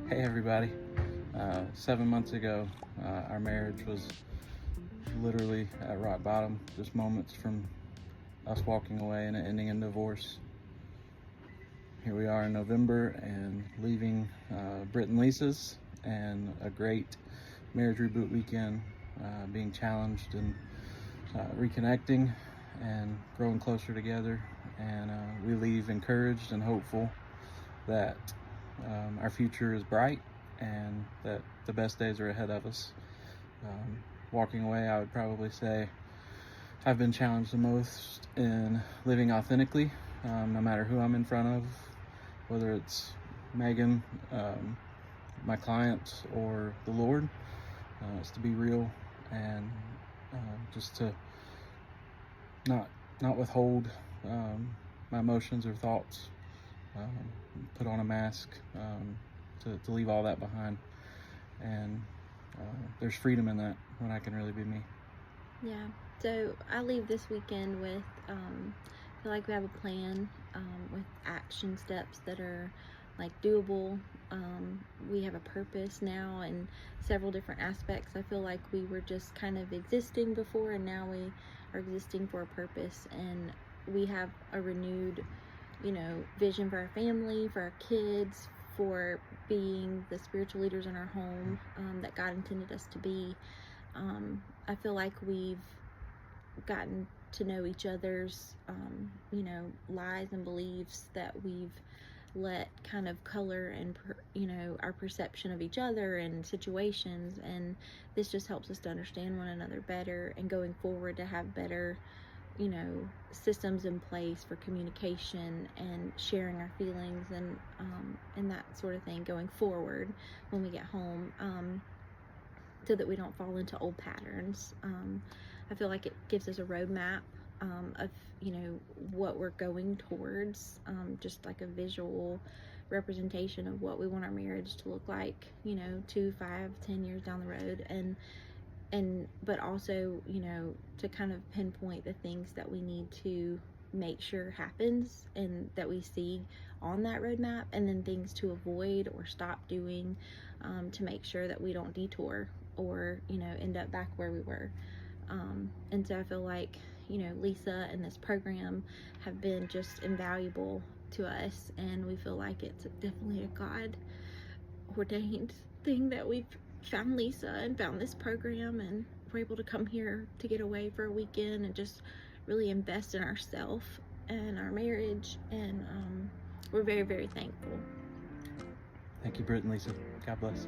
Hey everybody. 7 months ago, our marriage was literally at rock bottom, just moments from us walking away and it ending in divorce. Here we are in November and leaving Britt and Lisa's and a great Marriage Reboot weekend, being challenged and reconnecting and growing closer together. And we leave encouraged and hopeful that our future is bright and that the best days are ahead of us. Walking away, I would probably say I've been challenged the most in living authentically, no matter who I'm in front of, whether it's Megan, my clients, or the Lord. It's to be real and just to not withhold my emotions or thoughts, put on a mask, to leave all that behind. And there's freedom in that when I can really be me. Yeah, so I leave this weekend with, feel like we have a plan, with action steps that are like doable. We have a purpose now in several different aspects. I feel like we were just kind of existing before, and now we are existing for a purpose, and we have a renewed, vision for our family, for our kids, for being the spiritual leaders in our home, that God intended us to be. I feel like we've gotten to know each other's, lies and beliefs that we've let kind of color and, our perception of each other and situations. And this just helps us to understand one another better, and going forward to have better, systems in place for communication and sharing our feelings and that sort of thing going forward when we get home. So that we don't fall into old patterns. I feel like it gives us a roadmap of, what we're going towards, just like a visual representation of what we want our marriage to look like, 2, 5, 10 years down the road. But also, to kind of pinpoint the things that we need to make sure happens and that we see on that roadmap, and then things to avoid or stop doing, to make sure that we don't detour or end up back where we were. And so I feel like Lisa and this program have been just invaluable to us, and we feel like it's definitely a God ordained thing that we've found Lisa and found this program, and we're able to come here to get away for a weekend and just really invest in ourselves and our marriage. And we're very, very thankful. Thank you, Britt and Lisa. God bless.